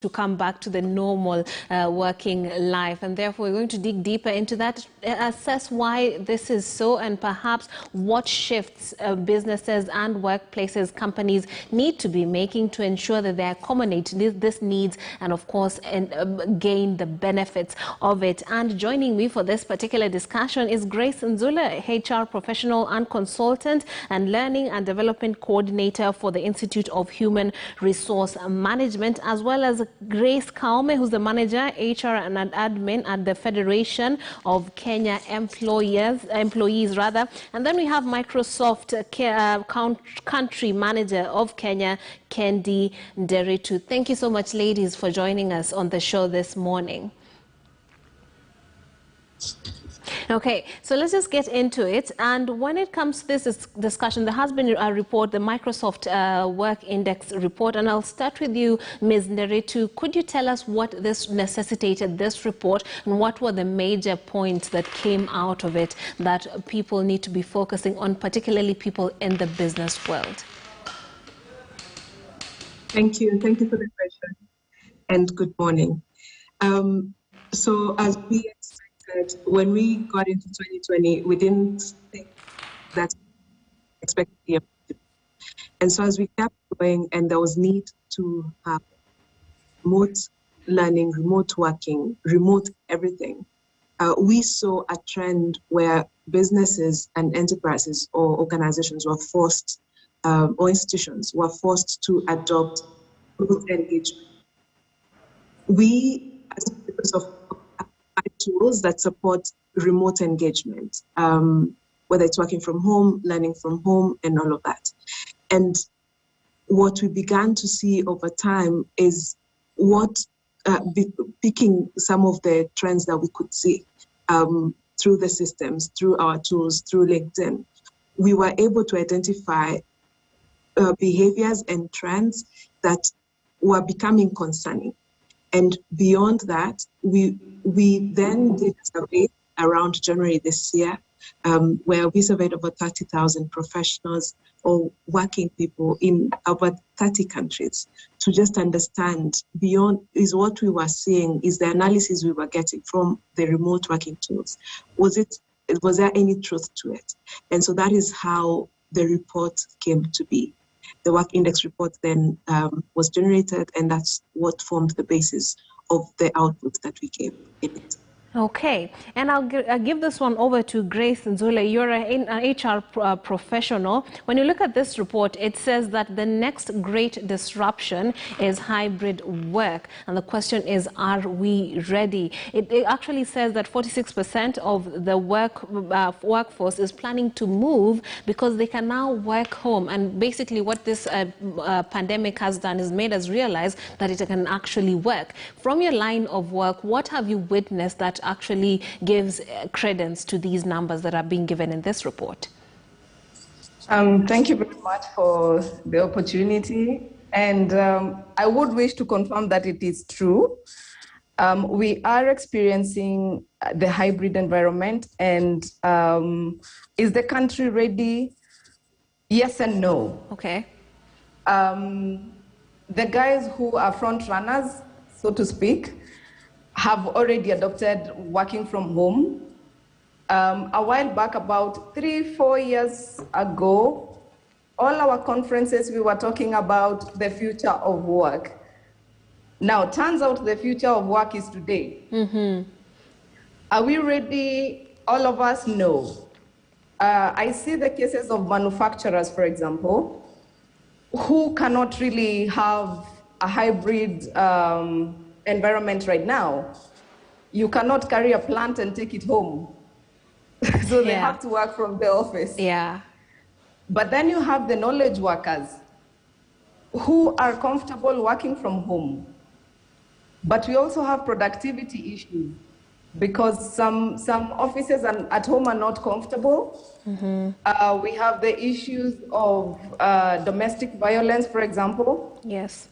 to come back to the normal working life, and therefore we're going to dig deeper into that, assess why this is so, and perhaps what shifts businesses and workplaces, companies need to be making to ensure that they accommodate this needs and of course gain the benefits of it. And joining me for this particular discussion is Grace Nzula, HR professional and consultant and learning and development coordinator for the Institute of Human Resource Management, as well as Grace Kaume, who's the manager, HR and admin at the Federation of Kenya Employees. And then we have Microsoft country manager of Kenya, Kendi Nderitu. Thank you so much, ladies, for joining us on the show this morning. Okay, so let's just get into it. And when it comes to this discussion, there has been a report, the Microsoft Work Index report, and I'll start with you, Ms. Nderitu. Could you tell us what this necessitated, this report, and what were the major points that came out of it that people need to be focusing on, particularly people in the business world? Thank you for the question, and good morning. So as we expected, when we got into 2020, we didn't think that expected the effect. And so as we kept going, and there was need to have remote learning, remote working, remote everything, we saw a trend where businesses and enterprises or organizations were forced, or institutions were forced to adopt remote engagement. We, as because of tools that support remote engagement, whether it's working from home, learning from home, and all of that. And what we began to see over time is picking some of the trends that we could see through the systems, through our tools, through LinkedIn. We were able to identify behaviors and trends that were becoming concerning. And beyond that, we then did a survey around January this year, where we surveyed over 30,000 professionals or working people in over 30 countries to just understand beyond is what we were seeing, is the analysis we were getting from the remote working tools. Was there any truth to it? And so that is how the report came to be. The Work Index report then was generated, and that's what formed the basis of the output that we gave in it. Okay, and I'll give this one over to Grace Nzula. You're an HR professional. When you look at this report, it says that the next great disruption is hybrid work. And the question is, are we ready? It actually says that 46% of the workforce is planning to move because they can now work home. And basically what this pandemic has done is made us realize that it can actually work. From your line of work, what have you witnessed that actually gives credence to these numbers that are being given in this report? Thank you very much for the opportunity. And I would wish to confirm that it is true. We are experiencing the hybrid environment, and is the country ready? Yes and no. Okay. The guys who are front runners, so to speak, have already adopted working from home. A while back, about 3-4 years ago, all our conferences, we were talking about the future of work. Now, turns out the future of work is today. Mm-hmm. Are we ready? All of us? No. I see the cases of manufacturers, for example, who cannot really have a hybrid environment right now. You cannot carry a plant and take it home. So they have to work from the office. Yeah. But then you have the knowledge workers who are comfortable working from home. But we also have productivity issues because some offices at home are not comfortable. Mm-hmm. We have the issues of domestic violence, for example. Yes.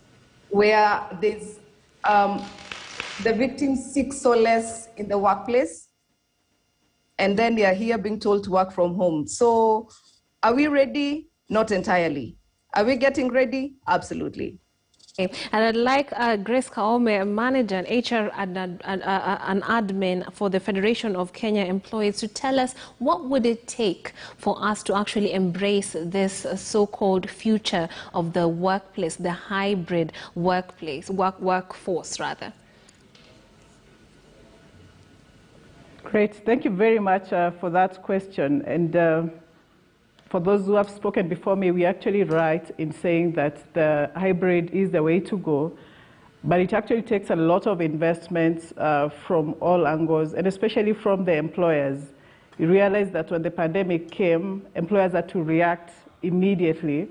Where there's the victims seek solace in the workplace, and then they are here being told to work from home. So are we ready? Not entirely. Are we getting ready? Absolutely. And I'd like Grace Kaome, a manager and HR and an admin for the Federation of Kenya Employees, to tell us what would it take for us to actually embrace this so-called future of the workplace, the hybrid workforce rather. Great, thank you very much for that question. And for those who have spoken before me, we actually right in saying that the hybrid is the way to go, but it actually takes a lot of investments from all angles, and especially from the employers. You realize that when the pandemic came, employers had to react immediately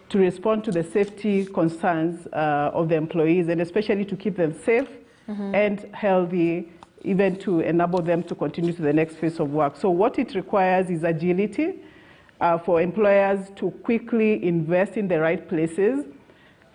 to respond to the safety concerns of the employees, and especially to keep them safe and healthy, even to enable them to continue to the next phase of work. So what it requires is agility, for employers to quickly invest in the right places,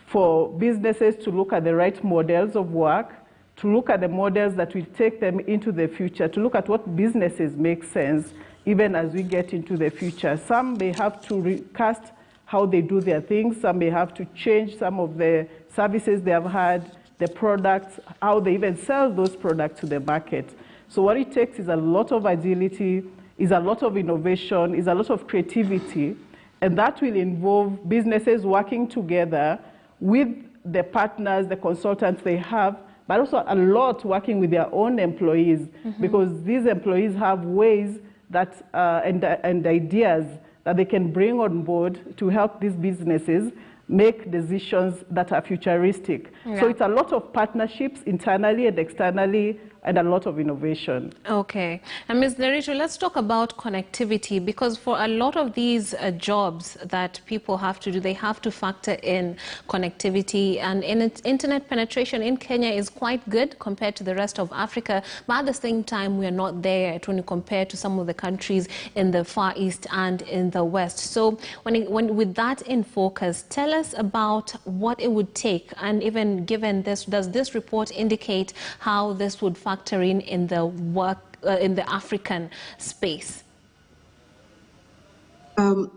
for businesses to look at the right models of work, to look at the models that will take them into the future, to look at what businesses make sense even as we get into the future. Some may have to recast how they do their things, some may have to change some of the services they have had, the products, how they even sell those products to the market. So what it takes is a lot of agility, is a lot of innovation, is a lot of creativity, and that will involve businesses working together with the partners, the consultants they have, but also a lot working with their own employees, because these employees have ways that, and ideas that they can bring on board to help these businesses make decisions that are futuristic. Yeah. So it's a lot of partnerships internally and externally, and a lot of innovation. Okay. And Ms. Nderitu, let's talk about connectivity, because for a lot of these jobs that people have to do, they have to factor in connectivity, and internet penetration in Kenya is quite good compared to the rest of Africa, but at the same time we are not there when you compare to some of the countries in the Far East and in the West. So with that in focus, tell us about what it would take, and even given this, does this report indicate how this would factor in the in the African space?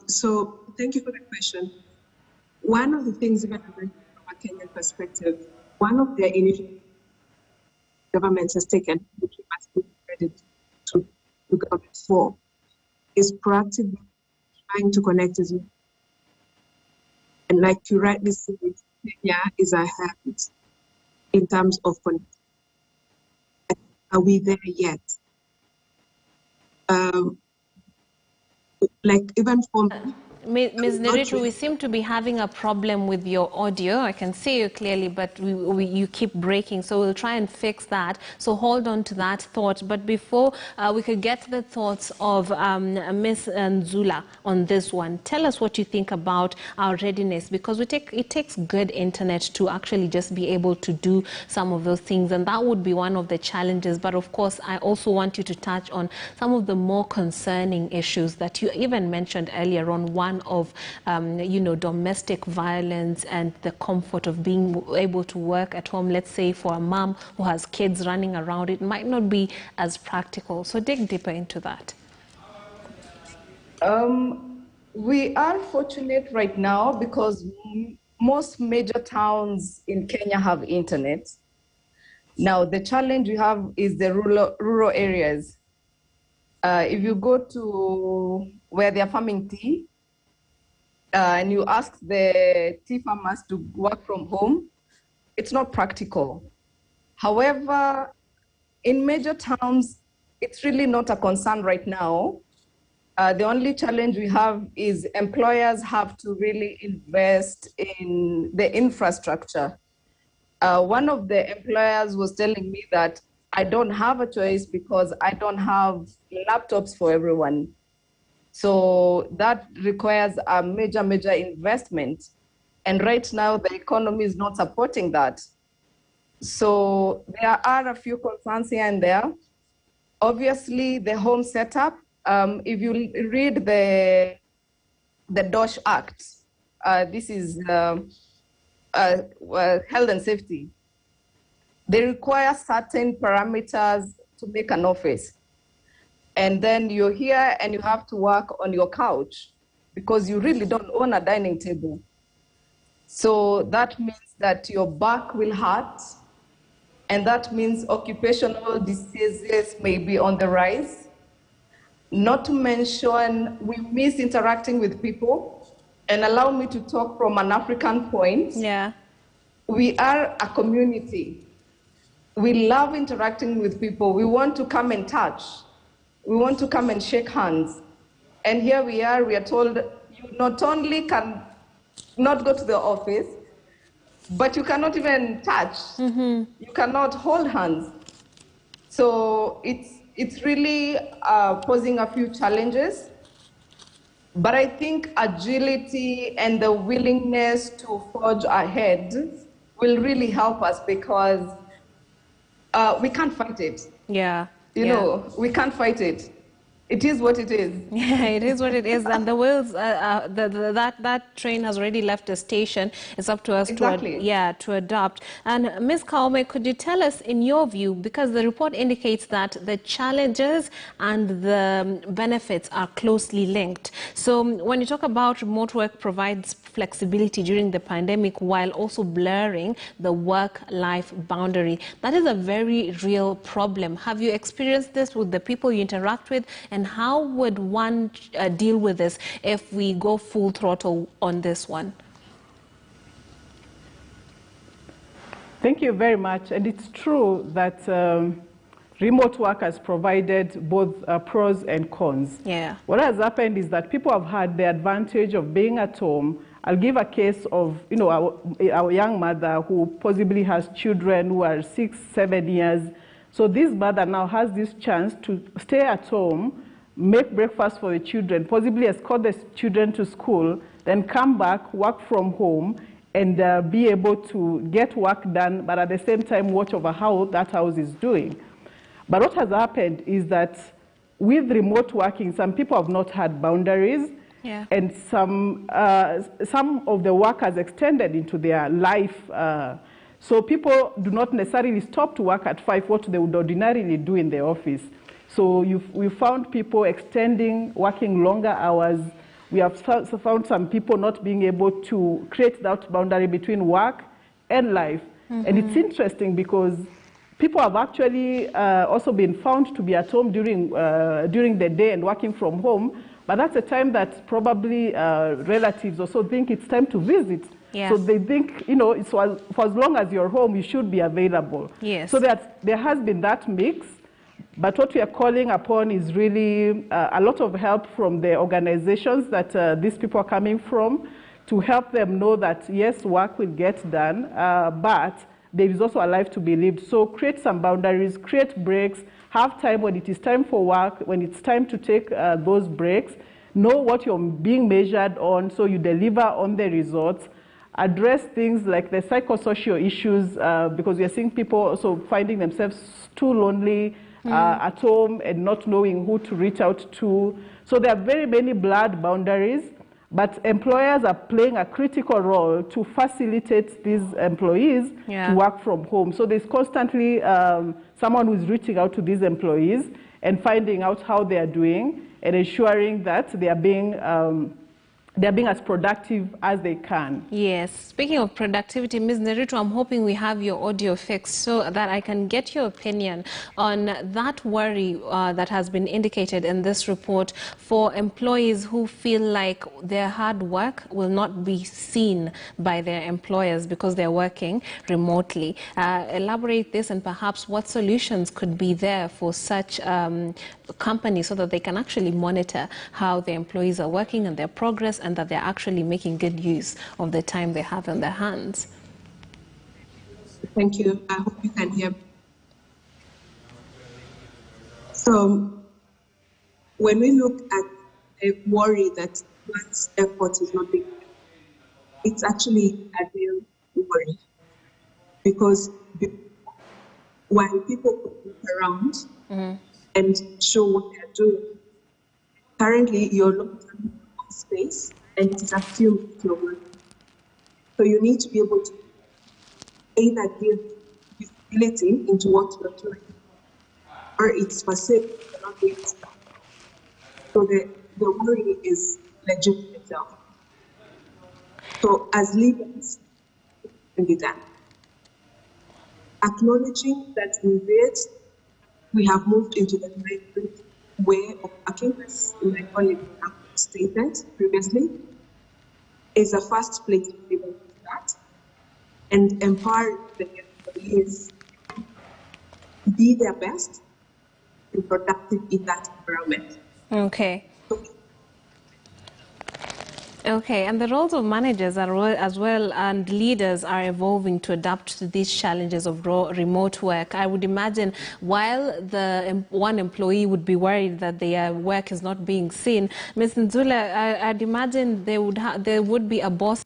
So thank you for the question. One of the things, even from a Kenyan perspective, one of the initiatives government has taken, which we must give credit to government for, is proactively trying to connect as well. And like you rightly said, Kenya is ahead in terms of connectivity. Are we there yet? Like even for Ms. Nderitu, we seem to be having a problem with your audio. I can see you clearly, but you keep breaking, so we'll try and fix that. So hold on to that thought. But before we could get to the thoughts of Ms. Nzula on this one, tell us what you think about our readiness, because it takes good internet to actually just be able to do some of those things, and that would be one of the challenges. But of course, I also want you to touch on some of the more concerning issues that you even mentioned earlier on. One of domestic violence and the comfort of being able to work at home. Let's say for a mom who has kids running around, it might not be as practical. So dig deeper into that. We are fortunate right now because most major towns in Kenya have internet. Now the challenge we have is the rural areas. If you go to where they're farming tea, and you ask the tea farmers to work from home, it's not practical. However, in major towns, it's really not a concern right now. The only challenge we have is employers have to really invest in the infrastructure. One of the employers was telling me that I don't have a choice because I don't have laptops for everyone. So that requires a major investment. And right now, the economy is not supporting that. So there are a few concerns here and there. Obviously, the home setup, if you read the DOSH Act, this is health and safety. They require certain parameters to make an office. And then you're here and you have to work on your couch because you really don't own a dining table. So that means that your back will hurt, and that means occupational diseases may be on the rise. Not to mention, we miss interacting with people. And allow me to talk from an African point. Yeah. We are a community. We love interacting with people. We want to come and touch. We want to come and shake hands. And here we are told you not only can not go to the office, but you cannot even touch. You cannot hold hands. So it's really posing a few challenges. But I think agility and the willingness to forge ahead will really help us, because we can't fight it. Yeah. You know, we can't fight it. It is what it is. Yeah, it is what it is, and the wheels, that train has already left the station. It's up to us to adopt. And Ms. Kaume, could you tell us, in your view, because the report indicates that the challenges and the benefits are closely linked. So when you talk about remote work provides flexibility during the pandemic while also blurring the work-life boundary, that is a very real problem. Have you experienced this with the people you interact with? And how would one deal with this if we go full throttle on this one? Thank you very much. And it's true that remote work has provided both pros and cons. Yeah. What has happened is that people have had the advantage of being at home. I'll give a case of, you know, our young mother who possibly has children who are 6, 7 years. So this mother now has this chance to stay at home, make breakfast for the children, possibly escort the children to school, then come back, work from home, and be able to get work done, but at the same time watch over how that house is doing. But what has happened is that with remote working, some people have not had boundaries, and some of the work has extended into their life. So people do not necessarily stop to work at 5, what they would ordinarily do in the office. So we found people extending, working longer hours. We have found some people not being able to create that boundary between work and life. And it's interesting because people have actually also been found to be at home during the day and working from home. But that's a time that probably relatives also think it's time to visit. Yeah. So they think, you know, it's for as long as you're home, you should be available. Yes. So there has been that mix. But what we are calling upon is really a lot of help from the organizations that these people are coming from, to help them know that, yes, work will get done, but there is also a life to be lived. So create some boundaries, create breaks, have time when it is time for work, when it's time to take those breaks, know what you're being measured on so you deliver on the results. Address things like the psychosocial issues, because we are seeing people also finding themselves too lonely at home and not knowing who to reach out to. So there are very many blurred boundaries, but employers are playing a critical role to facilitate these employees to work from home. So there's constantly someone who's reaching out to these employees and finding out how they are doing and ensuring that they are being as productive as they can. Yes. Speaking of productivity, Ms. Nderitu, I'm hoping we have your audio fixed so that I can get your opinion on that worry that has been indicated in this report for employees who feel like their hard work will not be seen by their employers because they're working remotely. Elaborate this and perhaps what solutions could be there for such companies so that they can actually monitor how their employees are working and their progress, and that they're actually making good use of the time they have on their hands. Thank you. I hope you can hear me. So when we look at a worry that one's effort is not being, it's actually a real worry, because while people look around and show what they're doing, currently you're locked in space and it is assumed that you're working. So you need to be able to either give visibility into what you're doing, or it's perceived you're not doing stuff. So the worry is legitimate itself. So as leaders, can be done. Acknowledging that we have moved into the hybrid way of working, as my colleague stated previously, is a first place to be able to start and empower the employees be their best and productive in that environment. Okay. Okay, and the roles of managers are as well and leaders are evolving to adapt to these challenges of remote work. I would imagine while the one employee would be worried that their work is not being seen, Ms. Nzula, I'd imagine there would be a boss